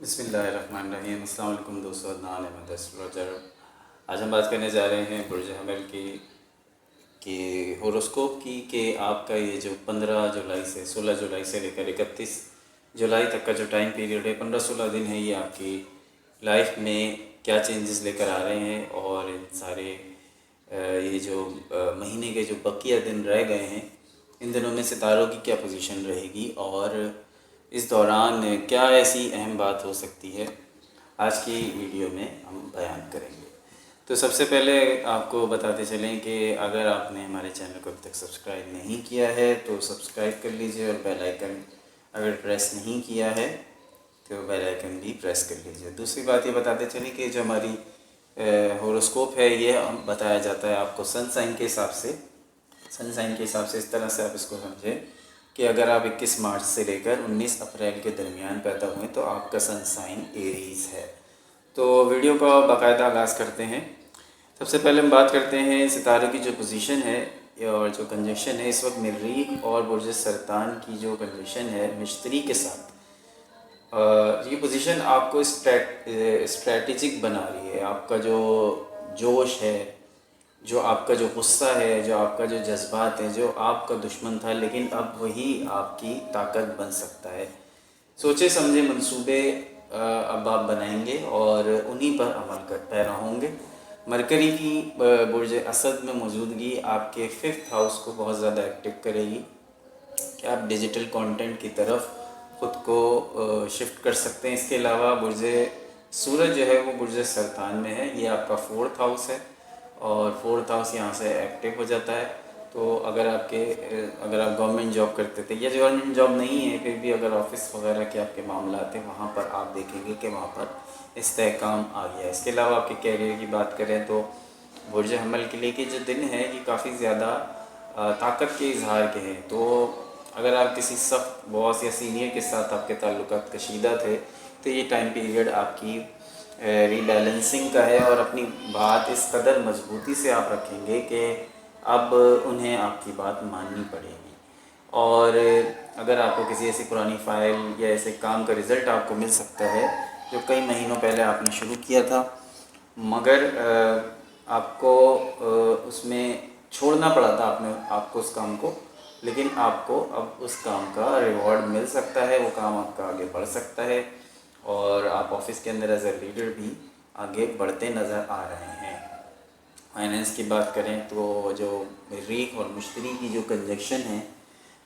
बिस्मिल्लाहिर्रहमानिर्रहीम। अस्सलाम वालेकुम दोस्तों, अदनान अहमद एस्ट्रोलॉजर। आज हम बात करने जा रहे हैं बुर्ज हमल की होरोस्कोप की कि आपका ये जो 15 जुलाई से 16 जुलाई से लेकर 31 जुलाई तक का जो टाइम पीरियड है, 15-16 दिन है, ये आपकी लाइफ में क्या चेंजेस लेकर आ रहे हैं और इन सारे ये जो महीने के जो बकिया दिन रह गए हैं, इन दिनों में सितारों की क्या पोजीशन रहेगी और इस दौरान क्या ऐसी अहम बात हो सकती है, आज की वीडियो में हम बयान करेंगे। तो सबसे पहले आपको बताते चलें कि अगर आपने हमारे चैनल को अभी तक सब्सक्राइब नहीं किया है तो सब्सक्राइब कर लीजिए, और बेल आइकन अगर प्रेस नहीं किया है तो बेल आइकन भी प्रेस कर लीजिए। दूसरी बात ये बताते चलें कि जो हमारी होरोस्कोप है, ये बताया जाता है आपको सन साइन के हिसाब से। सन साइन के हिसाब से इस तरह से आप इसको समझें कि अगर आप 21 मार्च से लेकर 19 अप्रैल के दरमियान पैदा हुए तो आपका सन साइन एरीज़ है। तो वीडियो का बाकायदा आगाज़ करते हैं। सबसे पहले हम बात करते हैं सितारों की जो पोजीशन है और जो कंजक्शन है। इस वक्त मरीख और बुर्ज सरतान की जो कंजक्शन है मिश्तरी के साथ, ये पोजीशन आपको स्ट्रैटेजिक बना रही है। आपका जो जोश है, जो आपका जो गुस्सा है, जो आपका जो जज्बात है, जो आपका दुश्मन था लेकिन अब वही आपकी ताकत बन सकता है। सोचे समझे मंसूबे अब आप बनाएंगे और उन्हीं पर अमल कर पैरा होंगे। मरकरी की बुर्ज असद में मौजूदगी आपके 5th हाउस को बहुत ज़्यादा एक्टिव करेगी कि आप डिजिटल कंटेंट की तरफ ख़ुद को शिफ्ट कर सकते हैं। इसके अलावा बुर्ज सूरज जो है वो बुर्ज सरतान में है, ये आपका 4th हाउस है और 4th हाउस यहाँ से एक्टिव हो जाता है। तो अगर आप गवर्नमेंट जॉब करते थे या गवर्नमेंट जॉब नहीं है, फिर भी अगर ऑफिस वगैरह के आपके मामला थे, वहाँ पर आप देखेंगे कि वहाँ पर इस्तेहकाम आ गया है। इसके अलावा आपके कैरियर की बात करें तो बुर्ज हमल के लिए के जो दिन है ये काफ़ी ज़्यादा ताकत के इजहार के हैं। तो अगर आप किसी सख्त बॉस या सीनियर के साथ आपके ताल्लुकात कशीदा थे तो ये टाइम पीरियड आपकी रीबैलेंसिंग का है और अपनी बात इस कदर मजबूती से आप रखेंगे कि अब उन्हें आपकी बात माननी पड़ेगी। और अगर आपको किसी ऐसी पुरानी फ़ाइल या ऐसे काम का रिज़ल्ट आपको मिल सकता है जो कई महीनों पहले आपने शुरू किया था, मगर आपको उसमें छोड़ना पड़ा था आपको उस काम को, लेकिन आपको अब उस काम का रिवॉर्ड मिल सकता है, वो काम आपका आगे बढ़ सकता है और आप ऑफिस के अंदर एज ए लीडर भी आगे बढ़ते नज़र आ रहे हैं। फाइनेंस की बात करें तो जो मरीख और मुश्तरी की जो कंजक्शन है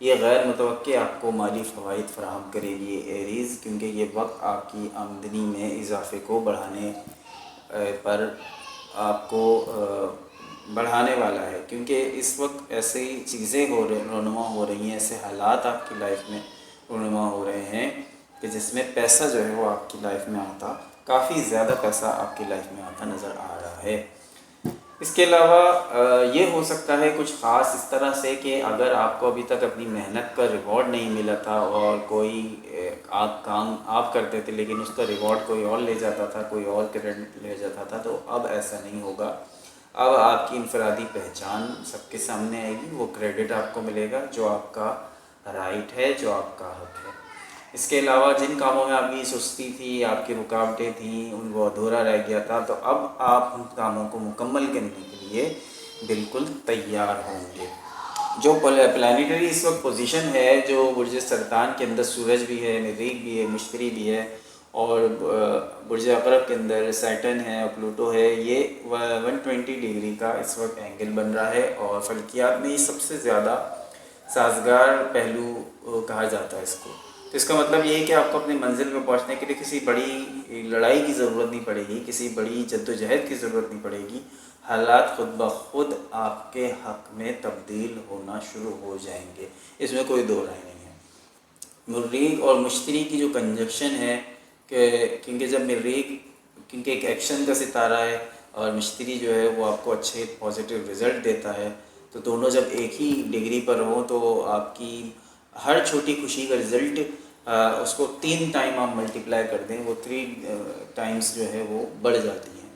ये गैर मुतवक्के आपको माली फ़वाइद फराहम करेगी एरीज़, क्योंकि ये वक्त आपकी आमदनी में इजाफे को बढ़ाने पर आपको बढ़ाने वाला है। क्योंकि इस वक्त ऐसी चीज़ें रूनुमा हो रही हैं, ऐसे हालात आपकी लाइफ में रूनुमा हो रहे हैं कि जिसमें पैसा जो है वो आपकी लाइफ में आता, काफ़ी ज़्यादा पैसा आपकी लाइफ में आता नज़र आ रहा है। इसके अलावा ये हो सकता है कुछ ख़ास इस तरह से कि अगर आपको अभी तक अपनी मेहनत का रिवॉर्ड नहीं मिला था और कोई आप काम आप करते थे लेकिन उसका रिवॉर्ड कोई और ले जाता था, कोई और क्रेडिट ले जाता था, तो अब ऐसा नहीं होगा। अब आपकी इनफरादी पहचान सबके सामने आएगी, वो क्रेडिट आपको मिलेगा जो आपका राइट है, जो आपका हक है। इसके अलावा जिन कामों में आपकी सुस्ती थी, आपकी रुकावटें थीं, उनको अधूरा रह गया था, तो अब आप उन कामों को मुकम्मल करने के लिए बिल्कुल तैयार होंगे। जो प्लानिटरी इस वक्त पोजीशन है, जो बुर्ज सरतान के अंदर सूरज भी है, मरीख भी है, मुश्तरी भी है और बुर्ज अक़रब के अंदर सैटर्न है और प्लूटो है, ये 120 डिग्री का इस वक्त एंगल बन रहा है और फल्कियात में ये सबसे ज़्यादा साजगार पहलू कहा जाता है इसको। तो इसका मतलब ये है कि आपको अपनी मंजिल पर पहुंचने के लिए किसी बड़ी लड़ाई की ज़रूरत नहीं पड़ेगी, किसी बड़ी जद्दोजहद की ज़रूरत नहीं पड़ेगी। हालात खुद ब खुद आपके हक़ में तब्दील होना शुरू हो जाएंगे, इसमें कोई दो राय नहीं है। मरीख और मुश्तरी की जो कंजक्शन है क्योंकि जब मरीख क्योंकि एक एक्शन का सितारा है और मुश्तरी जो है वो आपको अच्छे पॉजिटिव रिज़ल्ट देता है, तो दोनों जब एक ही डिग्री पर हों तो आपकी हर छोटी खुशी का रिज़ल्ट उसको 3 टाइम आप मल्टीप्लाई कर दें, वो 3 टाइम्स जो है वो बढ़ जाती हैं।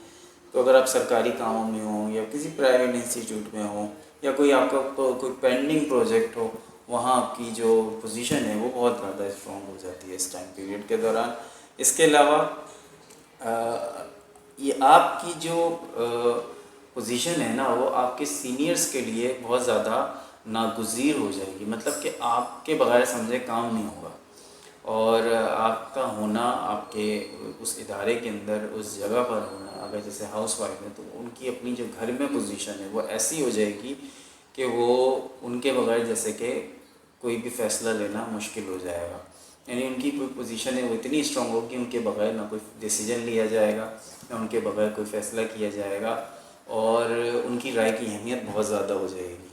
तो अगर आप सरकारी कामों में हों या किसी प्राइवेट इंस्टीट्यूट में हों या कोई आपका कोई पेंडिंग प्रोजेक्ट हो, वहाँ आपकी जो पोजीशन है वो बहुत ज़्यादा स्ट्रॉन्ग हो जाती है इस टाइम पीरियड के दौरान। اس کے علاوہ یہ آپ کی جو پوزیشن ہے نا وہ آپ کے سینئرز کے لیے بہت زیادہ ناگزیر ہو جائے گی، مطلب کہ آپ کے بغیر سمجھے کام نہیں ہوگا، اور آپ کا ہونا آپ کے اس ادارے کے اندر اس جگہ پر ہونا، اگر جیسے ہاؤس وائف ہے تو ان کی اپنی جو گھر میں پوزیشن ہے وہ ایسی ہو جائے گی کہ وہ ان کے بغیر جیسے کہ کوئی بھی فیصلہ لینا مشکل ہو جائے گا، یعنی ان کی کوئی پوزیشن ہے وہ اتنی اسٹرانگ ہوگی کہ ان کے بغیر نہ کوئی ڈیسیجن لیا جائے گا، نہ ان کے بغیر کوئی فیصلہ کیا جائے گا، اور ان کی رائے کی اہمیت بہت زیادہ ہو جائے گی،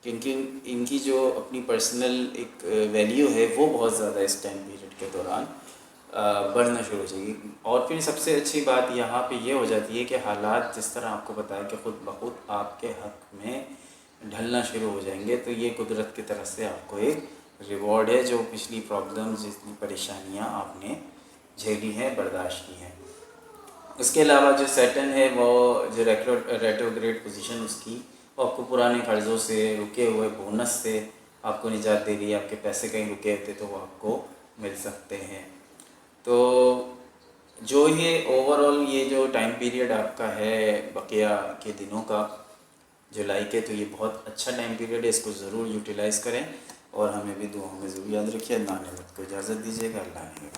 کیونکہ ان کی جو اپنی پرسنل ایک ویلیو ہے وہ بہت زیادہ اس ٹائم پیریڈ کے دوران بڑھنا شروع ہو جائے گی۔ اور پھر سب سے اچھی بات یہاں پہ یہ ہو جاتی ہے کہ حالات جس طرح آپ کو بتایا کہ خود بخود آپ کے حق میں ڈھلنا شروع ہو جائیں گے، تو یہ قدرت کی طرف سے آپ کو ایک ریوارڈ ہے جو پچھلی پرابلمز، جتنی پریشانیاں آپ نے جھیلی ہیں، برداشت کی ہیں۔ اس کے علاوہ جو سیٹن ہے وہ جو ریٹروگریڈ پوزیشن اس کی وہ آپ کو پرانے قرضوں سے، رکے ہوئے بونس سے آپ کو نجات دے رہی ہے، آپ کے پیسے کہیں رکے ہوتے تو وہ آپ کو مل سکتے ہیں۔ تو جو یہ اوور آل یہ جو ٹائم پیریڈ آپ کا ہے بقیہ کے دنوں کا جولائی کے، تو یہ بہت اچھا ٹائم پیریڈ ہے، اس کو ضرور یوٹیلائز کریں، اور ہمیں بھی دعاؤں میں ضرور یاد رکھیے۔ اللہ نے وقت کو اجازت دیجیے گا، اللہ نے